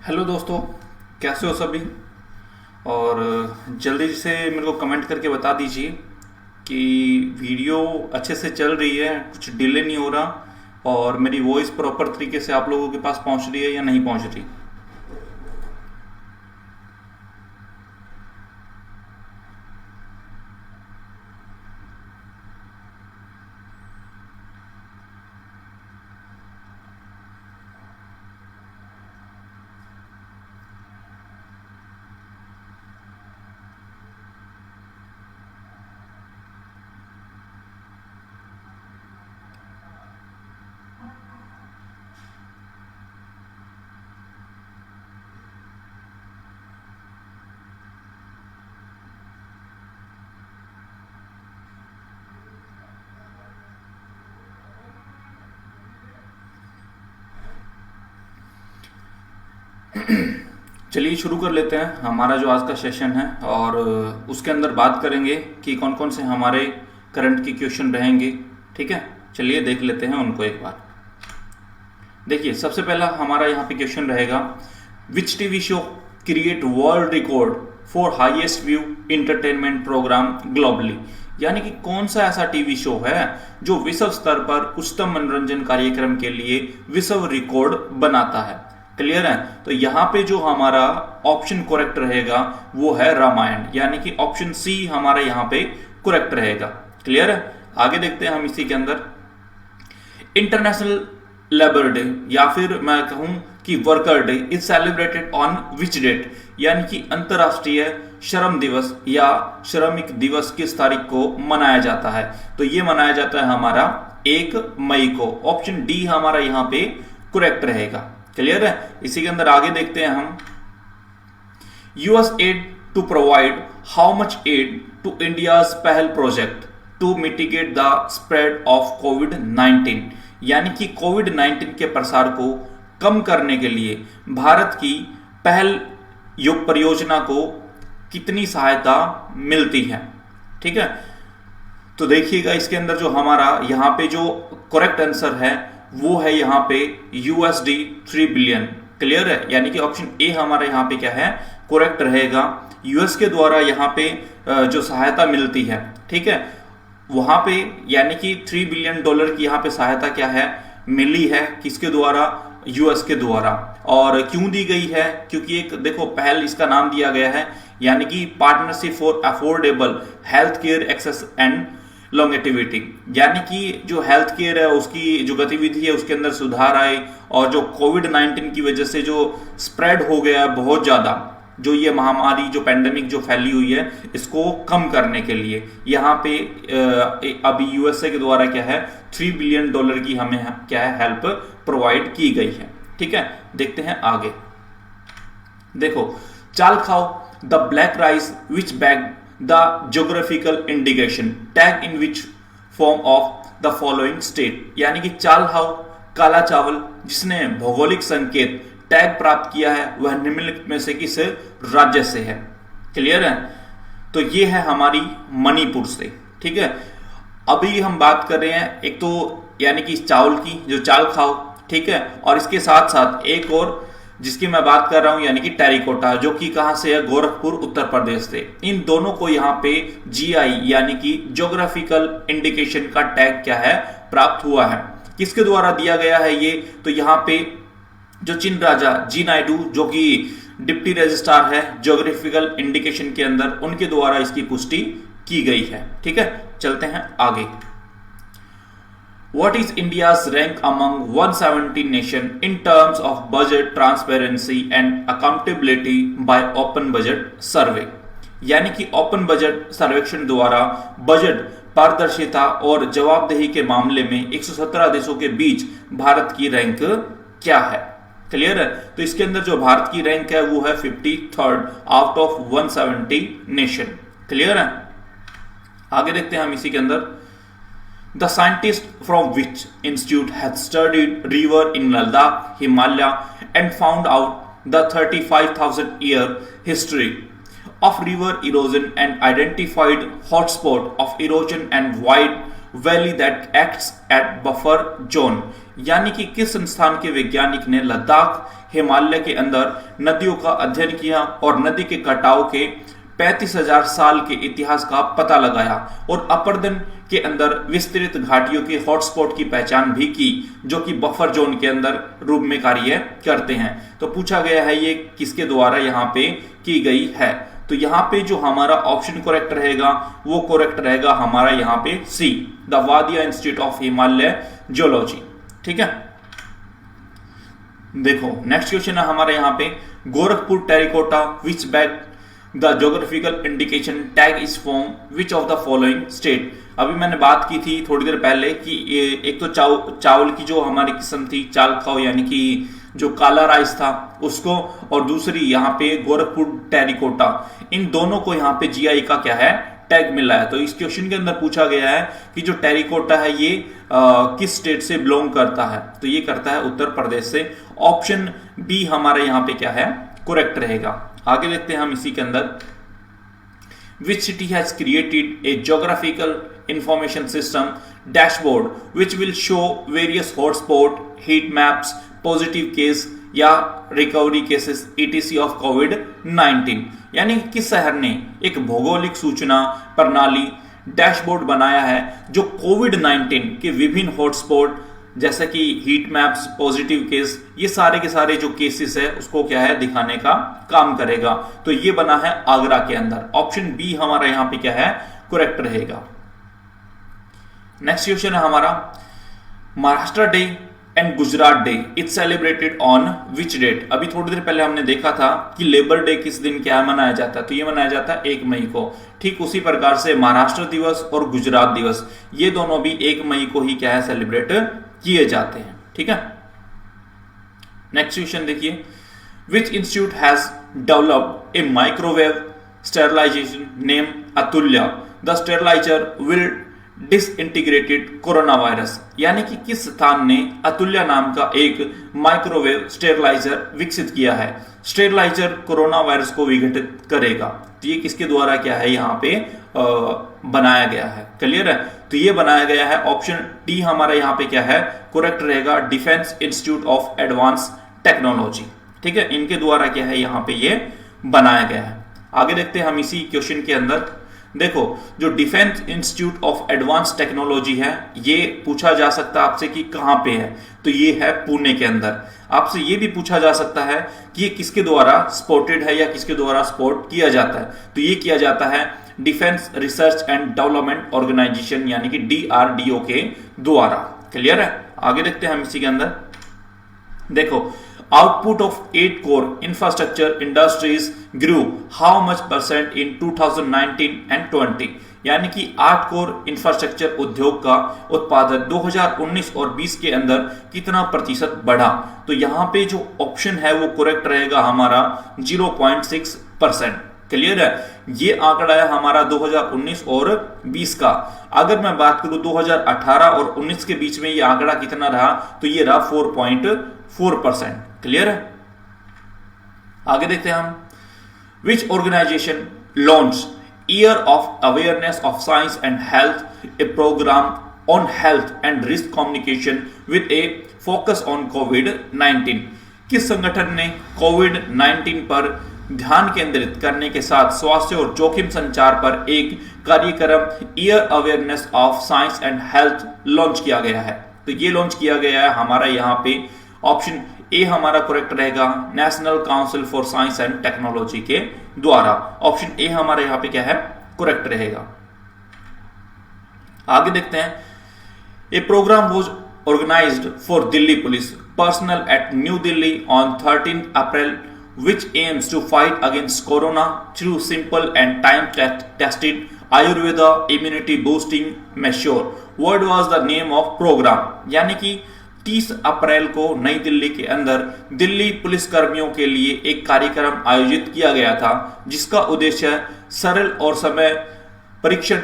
Hello दोस्तों, कैसे हो सभी। और जल्दी से मेरे को कमेंट करके बता दीजिए कि वीडियो अच्छे से चल रही है, कुछ डिले नहीं हो रहा और मेरी वॉइस प्रॉपर तरीके से आप लोगों के पास पहुंच रही है या नहीं पहुंच रही। चलिए शुरू कर लेते हैं हमारा जो आज का सेशन है और उसके अंदर बात करेंगे कि कौन कौन से हमारे करंट के क्वेश्चन रहेंगे। ठीक है, चलिए देख लेते हैं उनको एक बार। देखिए, सबसे पहला हमारा यहाँ पे क्वेश्चन रहेगा, which TV show create world record for highest view entertainment program globally. यानी कि कौन सा ऐसा टीवी शो है जो विश्व स्तर पर उच्चतम मनोरंजन कार्यक्रम के लिए विश्व रिकॉर्ड बनाता है। क्लियर है। तो यहाँ पे जो हमारा ऑप्शन करेक्ट रहेगा वो है रामायण, यानी कि ऑप्शन सी हमारा यहाँ पे करेक्ट रहेगा। क्लियर है। आगे देखते हैं हम इसी के अंदर, इंटरनेशनल लेबर डे या फिर मैं कहूं कि worker day is celebrated on which date. यानी कि अंतरराष्ट्रीय श्रम दिवस या श्रमिक दिवस किस तारीख को मनाया जाता है। तो ये मनाया जाता है हमारा 1 मई को। ऑप्शन डी हमारा यहाँ पे करेक्ट रहेगा। क्लियर है। इसी के अंदर आगे देखते हैं हम, US aid to provide how much aid to India's Pahal project to mitigate the spread of कोविड-19। यानी कि कोविड-19 के प्रसार को कम करने के लिए भारत की पहल युग परियोजना को कितनी सहायता मिलती है। ठीक है। तो देखिएगा इसके अंदर जो हमारा यहाँ पे जो करेक्ट आंसर है वो है यहाँ पे यूएसडी 3 बिलियन। क्लियर है। यानी कि ऑप्शन ए हमारा यहाँ पे क्या है, करेक्ट रहेगा। यूएस के द्वारा यहाँ पे जो सहायता मिलती है, ठीक है, वहां पे यानी कि $3 बिलियन की यहाँ पे सहायता क्या है, मिली है। किसके द्वारा, यूएस के द्वारा। और क्यों दी गई है, क्योंकि एक देखो पहल इसका नाम दिया गया है, यानी कि partnership for affordable health care access and longevity. यानी कि जो हेल्थ केयर है उसकी जो गतिविधि है उसके अंदर सुधार आए और जो कोविड-19 की वजह से जो स्प्रेड हो गया बहुत ज्यादा, जो ये महामारी जो पैंडेमिक जो फैली हुई है इसको कम करने के लिए यहाँ पे अभी यूएसए के द्वारा क्या है $3 बिलियन की हमें क्या है हेल्प प्रोवाइड की गई है। ठीक है। देखते हैं आगे। देखो, चाल खाओ the black rice which bag the geographical indication tag in which form of the following state. यानी कि चाल खाओ काला चावल जिसने भौगोलिक संकेत टैग प्राप्त किया है वह निम्नलिखित में से किस राज्य से है। क्लियर है। तो ये है हमारी मणिपुर से। ठीक है। अभी हम बात कर रहे हैं एक तो यानी कि चावल की जो चाल खाओ, ठीक है, और इसके साथ साथ एक और जिसकी मैं बात कर रहा हूं यानी कि टेरिकोटा, जो कि कहां से है, गोरखपुर उत्तर प्रदेश से। इन दोनों को यहाँ पे जीआई यानी कि ज्योग्राफिकल इंडिकेशन का टैग क्या है, प्राप्त हुआ है। किसके द्वारा दिया गया है ये, तो यहाँ पे जो चीन राजा जी नायडू जो कि डिप्टी रजिस्ट्रार है ज्योग्राफिकल इंडिकेशन के अंदर, उनके द्वारा इसकी पुष्टि की गई है। ठीक है। चलते हैं आगे। What is India's rank among 170 nations in terms of budget transparency and accountability by Open Budget Survey? यानी कि ओपन बजट सर्वेक्षण द्वारा बजट पारदर्शिता और जवाबदेही के मामले में 117 देशों के बीच भारत की रैंक क्या है। क्लियर है। तो इसके अंदर जो भारत की रैंक है वो है 53rd out of 170 nation. Clear है। आगे देखते हैं हम इसी के अंदर, The scientist from which institute has studied river in Ladakh, Himalaya and found out the 35,000-year history of river erosion and identified hotspot of erosion and wide valley that acts at buffer zone। यानी कि किस संस्थान के वैज्ञानिक ने लद्दाख हिमालय के अंदर नदियों का अध्ययन किया और नदी के कटाव के 35,000 साल के इतिहास का पता लगाया और अपर्दन के अंदर विस्तृत घाटियों के हॉटस्पॉट की पहचान भी की, जो कि बफर जोन के अंदर रूप में कार्य करते हैं। तो पूछा गया है ये किसके द्वारा यहाँ पे की गई है। तो यहाँ पे जो हमारा ऑप्शन करेक्ट रहेगा वो करेक्ट रहेगा हमारा यहाँ पे C, the Wadia institute of Himalaya geology. ठीक है, देखो नेक्स्ट क्वेश्चन है हमारे यहाँ पे, Gorakhpur terracotta which bag the geographical indication tag is from which of the following state. अभी मैंने बात की थी थोड़ी देर पहले कि एक तो चावल की जो हमारी किस्म थी चाल खाओ, यानी कि जो काला राइस था उसको, और दूसरी यहाँ पे गोरखपुर टेरिकोटा, इन दोनों को यहाँ पे जीआई का क्या है टैग मिला है। तो इस क्वेश्चन के अंदर पूछा गया है कि जो टेरिकोटा है ये किस स्टेट से बिलोंग करता है, तो ये करता है उत्तर प्रदेश से। ऑप्शन बी हमारे यहाँ पे क्या है करेक्ट रहेगा। आगे देखते हैं हम इसी के अंदर, which city has created a geographical information system dashboard which will show various hotspot, heat maps, positive case या रिकवरी केसेस ईटीसी ऑफ कोविड-19। यानी किस शहर ने एक भौगोलिक सूचना प्रणाली डैशबोर्ड बनाया है जो कोविड-19 के विभिन्न हॉटस्पॉट जैसे कि हीट मैप्स, पॉजिटिव केस, ये सारे के सारे जो केसेस है उसको क्या है दिखाने का काम करेगा। तो ये बना है आगरा के अंदर। ऑप्शन बी हमारा यहां पे क्या है करेक्ट रहेगा। नेक्स्ट क्वेश्चन है हमारा, Maharashtra day and Gujarat day it celebrated on which date. अभी थोड़ी देर पहले हमने देखा था कि लेबर डे किस दिन क्या मनाया जाता है, तो ये मनाया जाता है 1 मई को। ठीक उसी प्रकार से महाराष्ट्र दिवस और गुजरात दिवस ये दोनों भी 1 मई को ही क्या है सेलिब्रेट किए जाते हैं। ठीक है, नेक्स्ट क्वेश्चन देखिए, which institute has developed a microwave sterilization name Atulya, the sterilizer will disintegrated corona virus. यानी कि किस स्थान ने अतुल्य नाम का एक माइक्रोवेव स्टेरिलाइजर विकसित किया है। स्टेरिलाइजर कोरोना वायरस को विघटित करेगा। तो ये किसके द्वारा क्या है यहाँ पे बनाया गया है, क्लियर है। तो ये बनाया गया है, ऑप्शन डी हमारा यहाँ पे क्या है करेक्ट रहेगा, defence institute of advance technology. ठीक है, इनके द्वारा क्या है यहाँ पे ये बनाया गया है। आगे देखते हैं हम इसी क्वेश्चन के अंदर, देखो जो defence institute of advance technology है ये पूछा जा सकता है आपसे कि कहां पे है, तो ये है पुणे के अंदर। आपसे ये भी पूछा जा सकता है कि ये किसके द्वारा सपोर्टेड है या किसके द्वारा सपोर्ट किया जाता है, तो ये किया जाता है defence research and development organisation यानी कि DRDO के द्वारा। क्लियर है, आगे देखते हैं हम इसी के अंदर, देखो output of 8 core infrastructure industries grew how much % in 2019 and 20। यानी कि 8 कोर इंफ्रास्ट्रक्चर उद्योग का उत्पादन 2019 और 20 के अंदर कितना प्रतिशत बढ़ा। तो यहाँ पे जो ऑप्शन है वो करेक्ट रहेगा हमारा 0.6%। क्लियर है, ये आंकड़ा है हमारा 2019 और 20 का। अगर मैं बात करूं 2018 और 19 के बीच में ये आंकड़ा कितना रहा, तो ये रहा 4.4%। क्लियर है, आगे देखते हैं हम, which organization launch year of awareness of science and health a program on health and risk communication with a focus on कोविड-19। किस संगठन ने कोविड-19 पर ध्यान केंद्रित करने के साथ स्वास्थ्य और जोखिम संचार पर एक कार्यक्रम year awareness of science and health launch किया गया है। तो ये लॉन्च किया गया है हमारा यहाँ पे ऑप्शन ए हमारा करेक्ट रहेगा, national council for science and technology के द्वारा। ऑप्शन ए हमारे यहाँ पे क्या है करेक्ट रहेगा। आगे देखते हैं, a program was organized for Delhi police personal at new Delhi on 13 April which aims to fight against corona through simple and time tested Ayurveda immunity boosting measure. What was the name of program? यानी कि 30 अप्रैल को नई दिल्ली के अंदर Delhi police कर्मियों के लिए एक कार्यक्रम आयोजित किया गया था जिसका उद्देश्य सरल और समय परीक्षण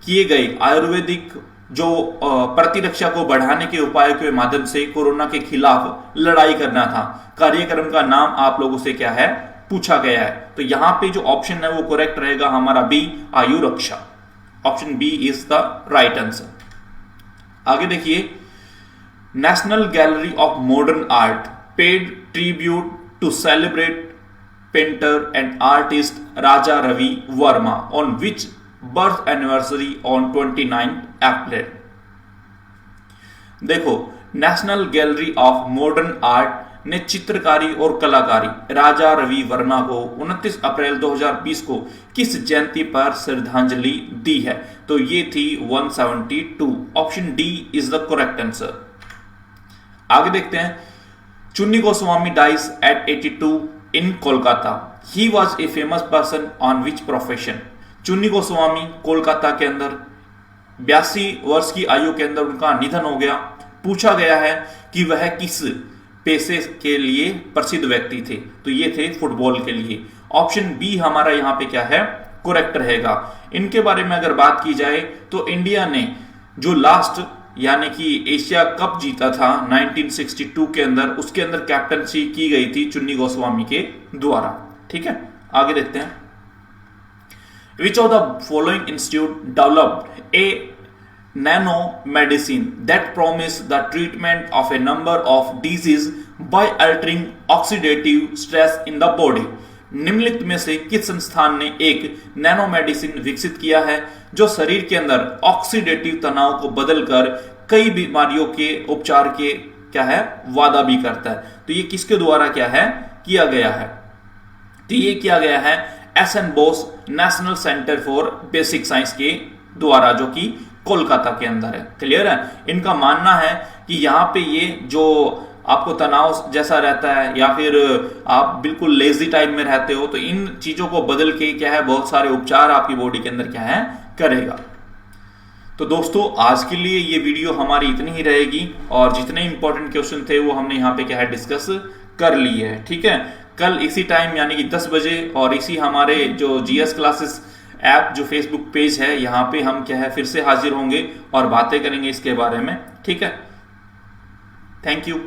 किए गए आयुर्वेदिक जो प्रतिरक्षा को बढ़ाने के उपायों के माध्यम से कोरोना के खिलाफ लड़ाई करना था। कार्यक्रम का नाम आप लोगों से क्या है पूछा गया है, तो यहां पे जो ऑप्शन है वो करेक्ट रहेगा हमारा B, Ayu Raksha. Option B is the right answer. आगे देखिए, national gallery of modern art paid tribute to celebrate painter and artist Raja Ravi Varma on which birth anniversary on 29 April. देखो, national gallery of modern art ने चित्रकारी और कलाकारी राजा रवि वर्मा को 29 अप्रैल 2020 को किस जयंती पर श्रद्धांजलि दी है? तो ये थी 172। Option D is the correct answer. आगे देखते हैं। Chunni Goswami dies at 82 in Kolkata. He was a famous person on which profession? Chunni Goswami Kolkata के अंदर 82 वर्ष की आयु के अंदर उनका निधन हो गया। पूछा गया है कि वह किस पेशे के लिए प्रसिद्ध व्यक्ति थे? तो ये थे फुटबॉल के लिए। ऑप्शन बी हमारा यहां पे क्या है? करेक्ट रहेगा। इनके बारे में अगर बात की जाए तो इंडिया ने जो लास्ट यानी कि एशिया कप जीता था 1962 के अंदर, उसके अंदर कैप्टनसी की गई थी चुन्नी गोस्वामी के द्वारा। ठीक है, आगे देखते हैं। विच of the following institute developed A nano medicine that promise the treatment of a number of disease by altering oxidative stress in the body? निम्नलिखित में से किस संस्थान ने एक नैनो मेडिसिन विकसित किया है जो शरीर के अंदर ऑक्सीडेटिव तनाव को बदलकर कई बीमारियों के उपचार के क्या है वादा भी करता है? तो ये किसके द्वारा क्या है किया गया है? तो ये किया गया है SN. Bose national centre for basic science के द्वारा, जो कि कोलकाता के अंदर है। क्लियर है? इनका मानना है कि यहाँ पे ये जो आपको तनाव जैसा रहता है या फिर आप बिल्कुल लेजी टाइप में रहते हो, तो इन चीजों को बदल के क्या है बहुत सारे उपचार आपकी बॉडी के अंदर क्या है करेगा। तो दोस्तों, आज के लिए ये वीडियो हमारी इतनी ही रहेगी और जितने इंपॉर्टेंट क्वेश्चन थे वो हमने यहाँ पे क्या है डिस्कस कर लिए है। ठीक है, कल इसी टाइम यानी कि 10 बजे और इसी हमारे जो जीएस क्लासेस ऐप जो फेसबुक पेज है यहाँ पे हम क्या है फिर से हाजिर होंगे और बातें करेंगे इसके बारे में। ठीक है, थैंक यू।